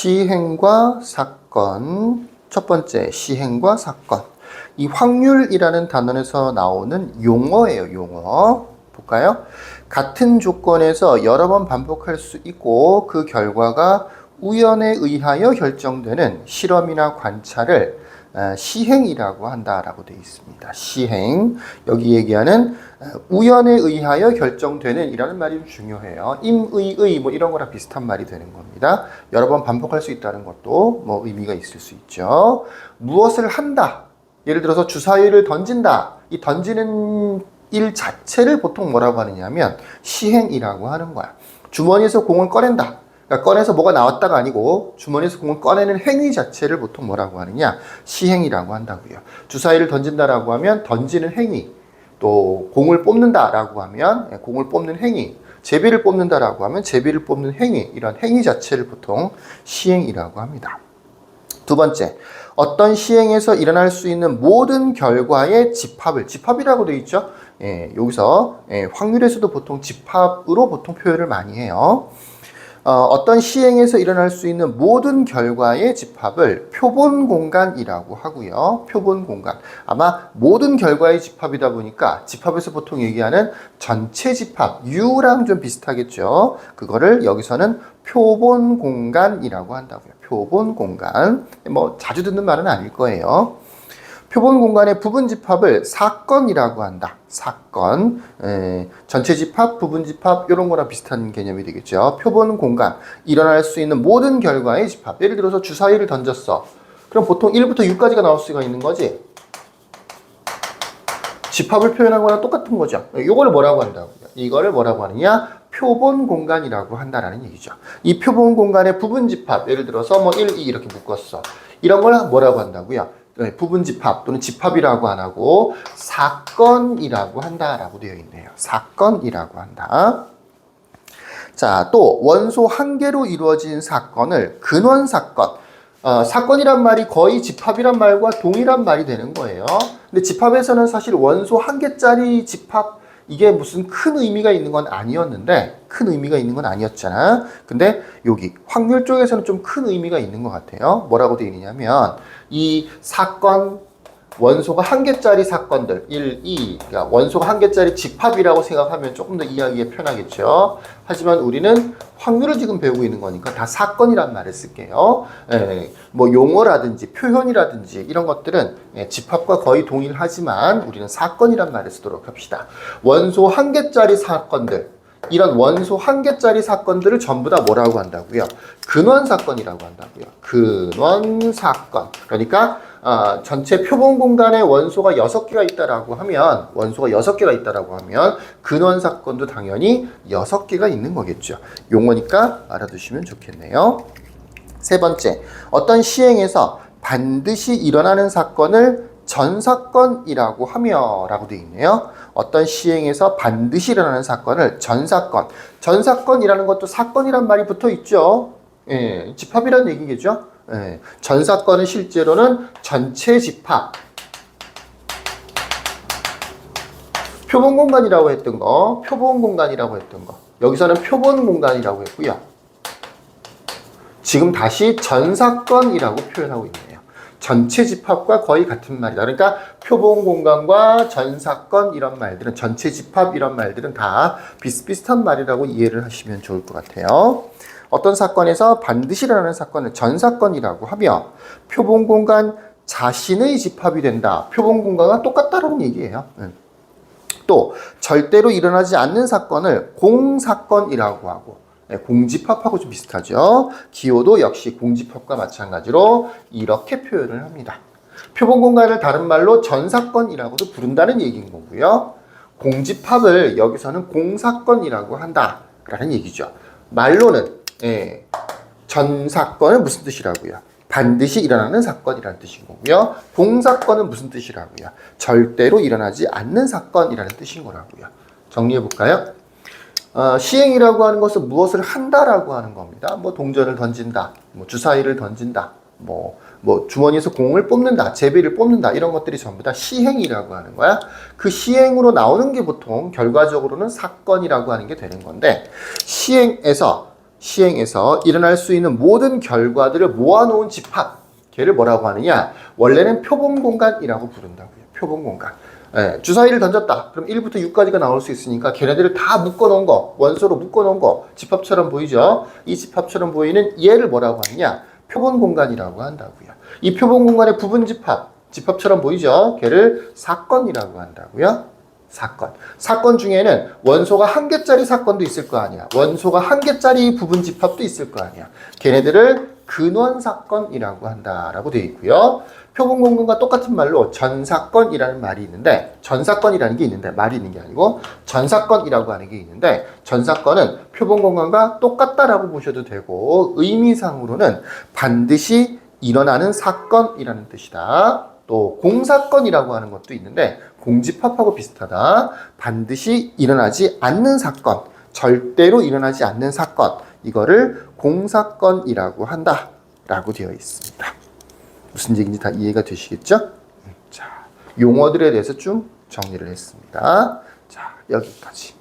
시행과 사건. 첫 번째, 시행과 사건. 이 확률이라는 단원에서 나오는 용어예요, 용어. 볼까요? 같은 조건에서 여러 번 반복할 수 있고 그 결과가 우연에 의하여 결정되는 실험이나 관찰을 시행이라고 한다라고 되어 있습니다. 시행. 여기 얘기하는 우연에 의하여 결정되는 이라는 말이 좀 중요해요. 임의의 뭐 이런 거랑 비슷한 말이 되는 겁니다. 여러 번 반복할 수 있다는 것도 뭐 의미가 있을 수 있죠. 무엇을 한다. 예를 들어서 주사위를 던진다. 이 던지는 일 자체를 보통 뭐라고 하느냐면 시행이라고 하는 거야. 주머니에서 공을 꺼낸다. 그러니까 꺼내서 뭐가 나왔다가 아니고 주머니에서 공을 꺼내는 행위 자체를 보통 뭐라고 하느냐? 시행이라고 한다고요. 주사위를 던진다라고 하면 던지는 행위, 또 공을 뽑는다라고 하면 공을 뽑는 행위, 제비를 뽑는다라고 하면 제비를 뽑는 행위, 이런 행위 자체를 보통 시행이라고 합니다. 두 번째, 어떤 시행에서 일어날 수 있는 모든 결과의 집합을, 집합이라고 되어 있죠? 여기서 확률에서도 보통 집합으로 보통 표현을 많이 해요. 어떤 시행에서 일어날 수 있는 모든 결과의 집합을 표본 공간이라고 하고요. 표본 공간. 아마 모든 결과의 집합이다 보니까 집합에서 보통 얘기하는 전체 집합, U랑 좀 비슷하겠죠. 그거를 여기서는 표본 공간이라고 한다고요. 표본 공간. 뭐 자주 듣는 말은 아닐 거예요. 표본 공간의 부분 집합을 사건이라고 한다. 사건. 전체 집합, 부분 집합 이런 거랑 비슷한 개념이 되겠죠. 표본 공간. 일어날 수 있는 모든 결과의 집합. 예를 들어서 주사위를 던졌어. 그럼 보통 1부터 6까지가 나올 수가 있는 거지. 집합을 표현한 거랑 똑같은 거죠. 이거를 뭐라고 한다고요? 이거를 뭐라고 하느냐? 표본 공간이라고 한다라는 얘기죠. 이 표본 공간의 부분 집합. 예를 들어서 뭐 1, 2 이렇게 묶었어. 이런 걸 뭐라고 한다고요? 부분 집합 또는 집합이라고 안 하고 사건이라고 한다라고 되어 있네요. 사건이라고 한다. 자, 또 원소 한 개로 이루어진 사건을 근원 사건. 사건이란 말이 거의 집합이란 말과 동일한 말이 되는 거예요. 근데 집합에서는 사실 원소 한 개짜리 집합 이게 무슨 큰 의미가 있는 건 아니었는데 큰 의미가 있는 건 아니었잖아. 근데 여기 확률 쪽에서는 좀 큰 의미가 있는 것 같아요. 뭐라고 되어 있냐면 이 사건 원소가 한 개짜리 사건들 1, 2 그러니까 원소가 한 개짜리 집합이라고 생각하면 조금 더 이해하기가 편하겠죠. 하지만 우리는 확률을 지금 배우고 있는 거니까 다 사건이란 말을 쓸게요. 뭐 용어라든지 표현이라든지 이런 것들은 집합과 거의 동일하지만 우리는 사건이란 말을 쓰도록 합시다. 원소 한 개짜리 사건들 이런 원소 한 개짜리 사건들을 전부 다 뭐라고 한다고요? 근원 사건이라고 한다고요. 근원 사건. 그러니까 전체 표본 공간에 원소가 6개가 있다라고 하면 원소가 6개가 있다라고 하면 근원 사건도 당연히 6개가 있는 거겠죠. 용어니까 알아두시면 좋겠네요. 세 번째, 어떤 시행에서 반드시 일어나는 사건을 전사건이라고 하며 라고 되어 있네요. 어떤 시행에서 반드시 일어나는 사건을 전사건. 전사건이라는 것도 사건이란 말이 붙어 있죠. 집합이라는 얘기겠죠. 전사건은 실제로는 전체 집합. 표본 공간이라고 했던 거, 표본 공간이라고 했던 거. 여기서는 표본 공간이라고 했고요. 지금 다시 전사건이라고 표현하고 있네요. 전체 집합과 거의 같은 말이다. 그러니까 표본 공간과 전사건 이런 말들은 전체 집합 이런 말들은 다 비슷비슷한 말이라고 이해를 하시면 좋을 것 같아요. 어떤 사건에서 반드시 일어나는 사건을 전사건이라고 하며 표본 공간 자신의 집합이 된다. 표본 공간과 똑같다라는 얘기예요. 또 절대로 일어나지 않는 사건을 공사건이라고 하고 공집합하고 좀 비슷하죠. 기호도 역시 공집합과 마찬가지로 이렇게 표현을 합니다. 표본 공간을 다른 말로 전사건이라고도 부른다는 얘기인 거고요. 공집합을 여기서는 공사건이라고 한다라는 얘기죠. 말로는 전사건은 무슨 뜻이라고요? 반드시 일어나는 사건이라는 뜻인 거고요. 공사건은 무슨 뜻이라고요? 절대로 일어나지 않는 사건이라는 뜻인 거라고요. 정리해 볼까요? 시행이라고 하는 것은 무엇을 한다라고 하는 겁니다. 뭐 동전을 던진다, 뭐 주사위를 던진다, 뭐 주머니에서 공을 뽑는다, 제비를 뽑는다 이런 것들이 전부 다 시행이라고 하는 거야. 그 시행으로 나오는 게 보통 결과적으로는 사건이라고 하는 게 되는 건데 시행에서 시행에서 일어날 수 있는 모든 결과들을 모아놓은 집합, 걔를 뭐라고 하느냐? 원래는 표본공간이라고 부른다고요. 표본공간. 예, 주사위를 던졌다. 그럼 1부터 6까지가 나올 수 있으니까 걔네들을 다 묶어놓은 거, 원소로 묶어놓은 거, 집합처럼 보이죠? 이 집합처럼 보이는 얘를 뭐라고 하느냐? 표본공간이라고 한다고요. 이 표본공간의 부분 집합, 집합처럼 보이죠? 걔를 사건이라고 한다고요. 사건. 사건 중에는 원소가 한 개짜리 사건도 있을 거 아니야. 원소가 한 개짜리 부분 집합도 있을 거 아니야. 걔네들을 근원사건이라고 한다라고 되어 있고요. 표본공간과 똑같은 말로 전사건이라는 말이 있는데, 전사건이라는 게 있는데, 말이 있는 게 아니고 전사건이라고 하는 게 있는데, 전사건은 표본공간과 똑같다라고 보셔도 되고, 의미상으로는 반드시 일어나는 사건이라는 뜻이다. 또 공사건이라고 하는 것도 있는데, 공집합하고 비슷하다. 반드시 일어나지 않는 사건, 절대로 일어나지 않는 사건, 이거를 공사건이라고 한다 라고 되어 있습니다. 무슨 얘기인지 다 이해가 되시겠죠? 자, 용어들에 대해서 좀 정리를 했습니다. 자, 여기까지.